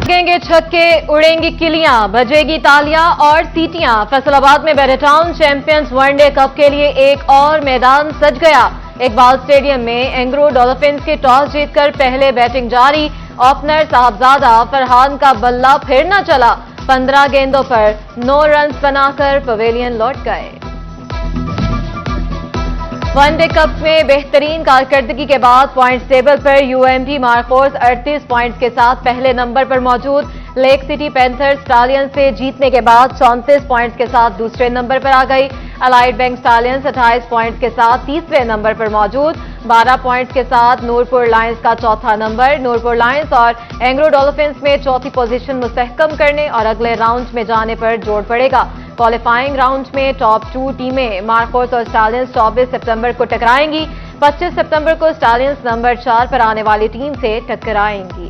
लगेंगे छक्के, उड़ेंगी किलियां, बजेगी तालियां और सीटियां। फैसलाबाद में बैरेटाउन चैंपियंस वनडे कप के लिए एक और मैदान सज गया। इकबाल स्टेडियम में एंग्रो डॉल्फिन्स के टॉस जीतकर पहले बैटिंग जारी। ओपनर साहबजादा फरहान का बल्ला फिर न चला। 15 गेंदों पर 9 रन बनाकर पवेलियन लौट गए। वनडे कप में बेहतरीन कारकर्दगी के बाद पॉइंट्स टेबल पर यूएमटी मार्कोर्स 38 पॉइंट्स के साथ पहले नंबर पर मौजूद। लेक सिटी पैंथर्स स्टालियंस से जीतने के बाद 34 पॉइंट्स के साथ दूसरे नंबर पर आ गई। अलाइड बैंक स्टालियंस 28 पॉइंट्स के साथ तीसरे नंबर पर मौजूद। 12 पॉइंट्स के साथ नूरपुर लायंस का चौथा नंबर। नूरपुर लायंस और एंग्रो डॉल्फिन्स में चौथी पोजीशन मुस्तहकम करने और अगले राउंड में जाने पर जोर पड़ेगा। क्वालिफाइंग राउंड में टॉप 2 टीमें मार्कोर्स और स्टालियंस 24 सितंबर को टकराएंगी। 25 सितंबर को स्टालियंस नंबर 4 पर आने वाली टीम से टकराएंगी।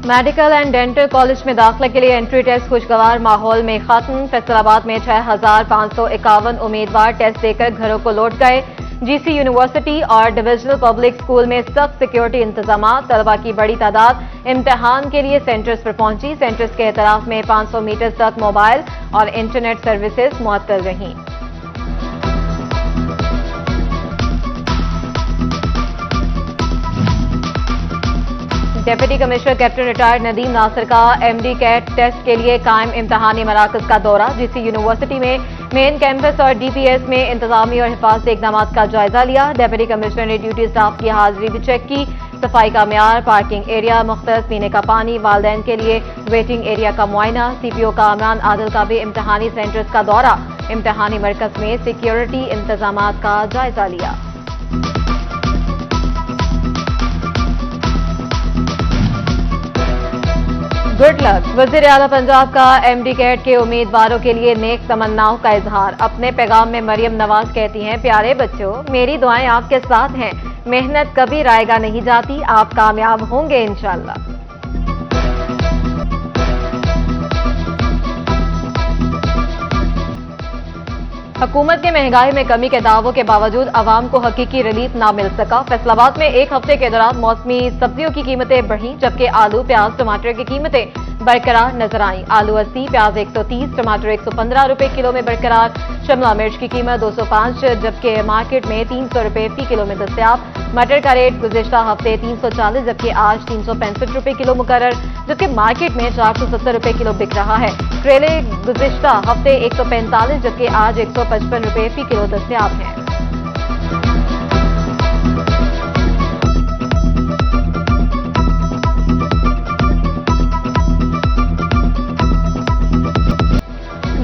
मेडिकल एंड डेंटल कॉलेज में दाखिले के लिए एंट्री टेस्ट खुशगवार माहौल में खत्म। फैसलाबाद में 6551 उम्मीदवार टेस्ट देकर घरों को लौट गए। जीसी यूनिवर्सिटी और डिविजनल पब्लिक स्कूल में सख्त सिक्योरिटी इंतजाम। तलबा की बड़ी तादाद इम्तिहान के लिए सेंटर्स पर पहुंची। सेंटर्स के एतराफ में 500 मीटर तक मोबाइल और इंटरनेट सर्विसेज मुअत्तल रहीं। Deputy commissioner captain retired Nadeem Nasir का एमडी कैट टेस्ट के लिए कायम इम्तिहानी मराकज का दौरा। जीसी यूनिवर्सिटी में मेन कैंपस और डीपीएस में इंतजामी और हिफाजती इकदाम का जायजा लिया। डिप्टी कमिश्नर ने ड्यूटी स्टाफ की हाजिरी भी चेक की। सफाई का म्यार, पार्किंग एरिया, मुख्तलिफ पीने का पानी, वालदैन के लिए वेटिंग एरिया का मुआयना। सीपीओ कामरान आदिल का भी इम्तिहानी सेंटर्स का दौरा। इम्तिहानी मरकज में सिक्योरिटी इंतजाम का जायजा लिया। Good luck. वज़ीर आला पंजाब का एमडी कैट के उम्मीदवारों के लिए नेक तमन्नाओं का इजहार। अपने पैगाम में मरियम नवाज कहती हैं, प्यारे बच्चों, मेरी दुआएं आपके साथ हैं। मेहनत कभी रायगा नहीं जाती, आप कामयाब होंगे इंशाअल्लाह। हुकूमत के महंगाई में कमी के दावों के बावजूद अवाम को हकीकी रिलीफ ना मिल सका। फैसलाबाद में एक हफ्ते के दौरान मौसमी सब्जियों की कीमतें बढ़ी, जबकि आलू, प्याज, टमाटर की कीमतें बरकरार नजर आईं। आलू 80, प्याज 130, टमाटर 115 रुपए किलो में बरकरार। शिमला मिर्च की कीमत 205, जबकि मार्केट में 300 रुपए फी किलो में दस्तयाब। मटर का रेट गुज़िश्ता हफ्ते 340, जबकि आज 365 रुपए किलो मुकर्रर, जबकि मार्केट में 470 रुपए किलो बिक रहा है। करेले गुज़िश्ता हफ्ते 145, जबकि आज 155 रुपए फी किलो दस्तयाब है।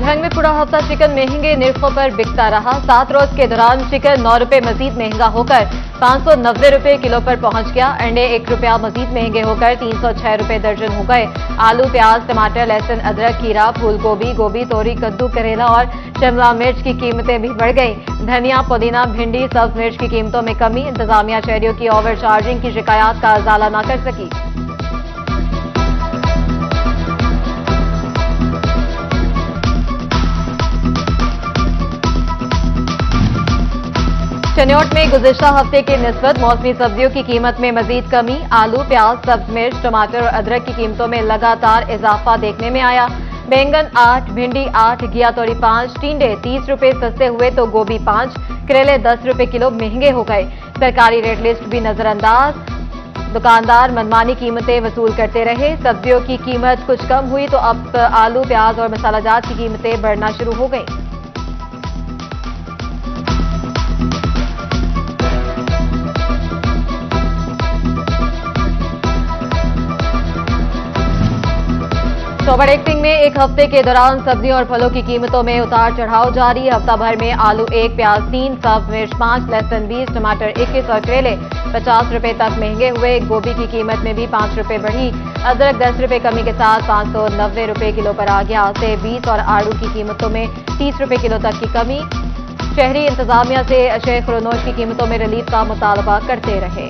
ढंग में पूरा हफ्ता चिकन महंगे निर्खों पर बिकता रहा। 7 रोज के दौरान चिकन 9 रुपए मजीद महंगा होकर 590 रुपए किलो पर पहुंच गया। अंडे 1 रुपया मजीद महंगे होकर 306 रुपए दर्जन हो गए। आलू, प्याज, टमाटर, लहसुन, अदरक, खीरा, फूल गोभी, गोभी, तोरी, कद्दू, करेला और शिमला मिर्च की कीमतें भी बढ़ गई। धनिया, पुदीना, भिंडी, सब्ज मिर्च की कीमतों में कमी। इंतजामिया शहरियों की ओवर चार्जिंग की शिकायत का इजाला न कर सकी। चन्योट में गुज़िश्ता हफ्ते के निस्बत मौसमी सब्जियों की कीमत में मजीद कमी। आलू, प्याज, सब्ज मिर्च, टमाटर और अदरक की कीमतों में लगातार इजाफा देखने में आया। बैंगन 8, भिंडी 8, घिया तोरी 5, टिंडे 30 रुपए सस्ते हुए तो गोभी 5, करेले 10 रुपए किलो महंगे हो गए। सरकारी रेट लिस्ट भी नजरअंदाज। दुकानदार मनमानी कीमतें वसूल करते रहे। सब्जियों की कीमत कुछ कम हुई तो अब आलू, प्याज और मसालाजात की कीमतें बढ़ना शुरू हो गई। सोबड़ सिंह में एक हफ्ते के दौरान सब्जियों और फलों की कीमतों में उतार चढ़ाव जारी। हफ्ता भर में आलू 1, प्याज 3, सब्ज मिर्च 5, लहसुन 20, टमाटर 21 और करेले 50 रुपए तक महंगे हुए। गोभी की कीमत में भी 5 रुपए बढ़ी। अदरक 10 रुपए कमी के साथ 590 रुपए किलो पर आ गया। सेब 20 और आड़ू की कीमतों में 30 रुपए किलो तक की कमी। शहरी इंतजामिया से अशय खुरनोश की कीमतों में रिलीफ का मुतालबा करते रहे।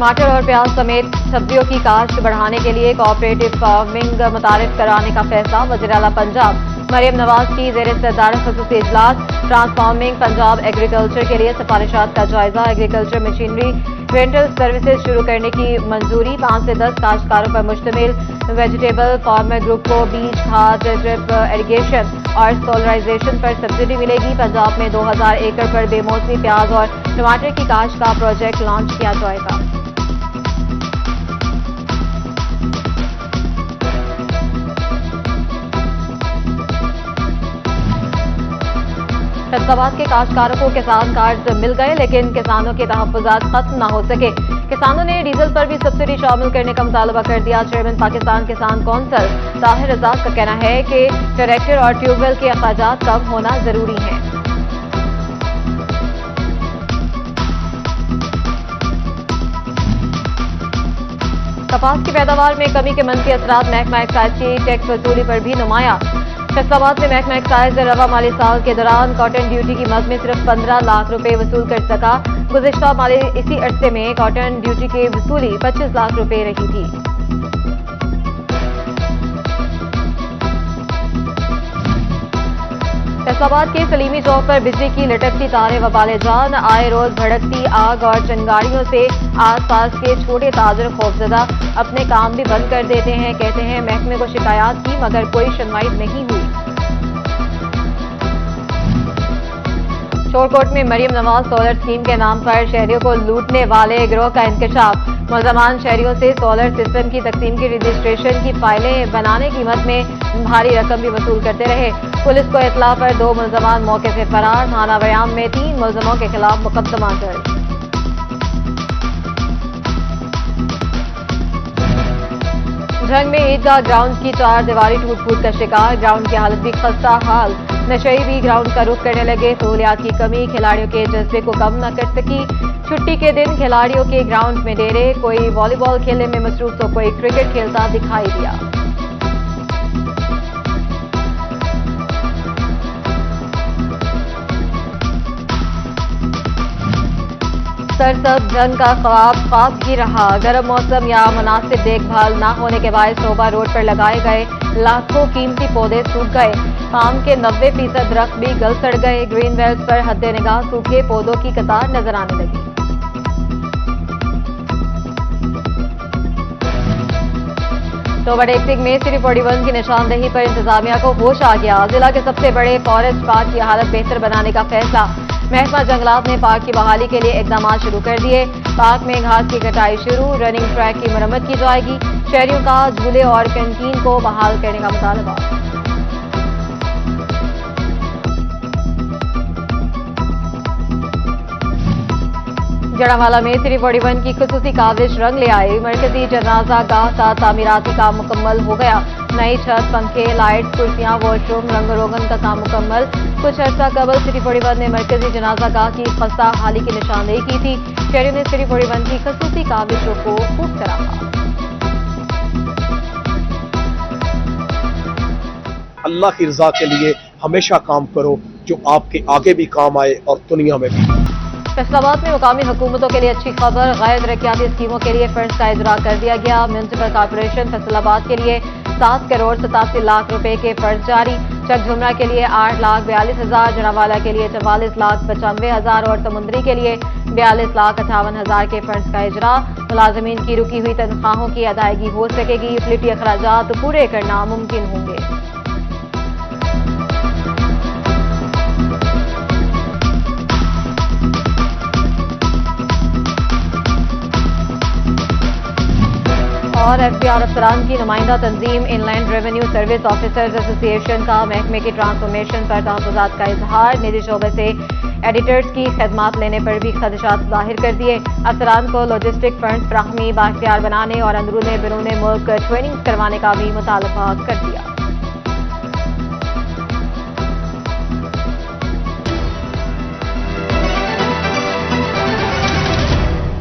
टमाटर और प्याज समेत सब्जियों की काश्त बढ़ाने के लिए कोऑपरेटिव फार्मिंग मुतारिफ कराने का फैसला। वज़ीर आला पंजाब मरियम नवाज की ज़ेर सदारत ख़ुसूसी इजलास। ट्रांसफॉर्मिंग पंजाब एग्रीकल्चर के लिए सिफारिशात का जायजा। एग्रीकल्चर मशीनरी रेंटल सर्विसेज शुरू करने की मंजूरी। 5 से 10 काश्तकारों पर मुश्तमिल वेजिटेबल फार्मर ग्रुप को बीज, खाद, ड्रिप इरिगेशन और सोलराइजेशन पर सब्सिडी मिलेगी। पंजाब में 2000 एकड़ पर बेमौसमी प्याज और टमाटर की काश्त का प्रोजेक्ट लॉन्च किया जाएगा। फैसलाबाद के काश्तकारों को किसान कार्ड मिल गए, लेकिन किसानों के तहफ्फुज़ात खत्म न हो सके। किसानों ने डीजल पर भी सब्सिडी शामिल करने का मुतालबा कर दिया। चेयरमैन पाकिस्तान किसान कौंसिल ताहिर रज़ाक का कहना है कि ट्रैक्टर और ट्यूबवेल के अखराजात कम होना जरूरी है। कपास की पैदावार में कमी के मनफी असरात महकमा एक्साइज की टैक्स वसूली पर भी नुमाया। फैसलाबाद में महकमा एक्साइज रवा माली साल के दौरान कॉटन ड्यूटी की मद में सिर्फ 15 लाख रुपए वसूल कर सका। गुज़िश्ता माली इसी अरसे में कॉटन ड्यूटी की वसूली 25 लाख रुपए रही थी। फैसलाबाद के सलीमी चौक पर बिजली की लटकती तारें वबाले जान। आए रोज भड़कती आग और चिंगारियों से आसपास के छोटे ताजर खौफजदा अपने काम भी बंद कर देते हैं। कहते हैं महकमे को शिकायत की मगर कोई सुनवाई नहीं हुई। शोरकोट में मरियम नवाज सोलर स्कीम के नाम पर शहरियों को लूटने वाले गिरोह का इंकशाफ। मुलजमान शहरियों से सोलर सिस्टम की तकसीम की रजिस्ट्रेशन की फाइलें बनाने की मद में भारी रकम भी वसूल करते रहे। पुलिस को इतला पर 2 मुलजमान मौके से फरार। थाना बयाम में 3 मुलजमों के खिलाफ मुकदमा दर्ज। झंग में ईदगाह ग्राउंड की 4 दीवारी टूट फूट का शिकार। ग्राउंड की हालत भी खस्ता हाल। नशई भी ग्राउंड का रुख करने लगे। सहूलियात की कमी खिलाड़ियों के जज्बे को कम न कर सकी। छुट्टी के दिन खिलाड़ियों के ग्राउंड में डेरे। कोई वॉलीबॉल खेलने में मसरूफ तो कोई क्रिकेट खेलता दिखाई दिया। सरसब्ज जंग का ख्वाब ही रहा। गर्म मौसम या मुनासिब देखभाल न होने के बायस शोभा रोड पर लगाए गए लाखों कीमती पौधे सूख गए। पाम के 90% दरख्त भी गल सड़ गए। ग्रीन बेल्ट पर हद्दे निगाह सूखे पौधों की कतार नजर आने लगी। तो बड़े सिंह में सिर्फ 41 की निशानदेही पर इंतजामिया को होश आ गया। जिला के सबसे बड़े फॉरेस्ट पार्क की हालत बेहतर बनाने का फैसला। महकमा जंगलात ने पार्क की बहाली के लिए इकदाम शुरू कर दिए। पार्क में घास की कटाई शुरू। रनिंग ट्रैक की मरम्मत की जाएगी। शहरियों का झूले और कैंटीन को बहाल करने का मुतालबा। जड़ावाला में 341 की खुसूसी काविश रंग ले आई। मरकजी जनाजा गाह का तामीराती काम मुकम्मल हो गया। नई छत, पंखे, लाइट्स, कुर्सियां, वॉशरूम, रंग रोगन का काम मुकम्मल। कुछ अर्सा कबल 341 ने मरकजी जनाजा गाह की खस्ता हाली की निशानदेही की थी। शहरियों ने 341 की खुसूसी काविशों को खूब सराहा। अल्लाह की रजा के लिए हमेशा काम करो जो आपके आगे भी काम आए और दुनिया में भी। फैसलाबाद में मुकामी हुकूमतों के लिए अच्छी खबर। गैर तरक्याती स्कीमों के लिए फंड्स का इजरा कर दिया गया। म्यूनसिपल कॉर्पोरेशन फैसलाबाद के लिए 7 करोड़ 87 लाख रुपए के फंड जारी। चकझुमरा के लिए 8,42,000, जड़ावाला के लिए 44,95,000 और समुंदरी के लिए 42,58,000 के फंड्स का इजरा। मुलाजमीन की रुकी हुई तनख्वाहों की अदायगी हो सकेगी। यूटिलिटी अखराजात पूरे करना मुमकिन होंगे। और एफबीआर अफसरान की नुमाइंदा तंजीम inland revenue service officers association का महकमे की ट्रांसफॉर्मेशन पर तहफ़्फ़ुज़ात का इजहार। निजी शोबे से एडिटर्स की खदमात लेने पर भी खदशात जाहिर कर दिए। अफसरान को लॉजिस्टिक फंड फ्राहमी बाख्तियार बनाने और अंदरूनी बिरूने मुल्क ट्रेनिंग करवाने का भी मुतालबा कर दिया।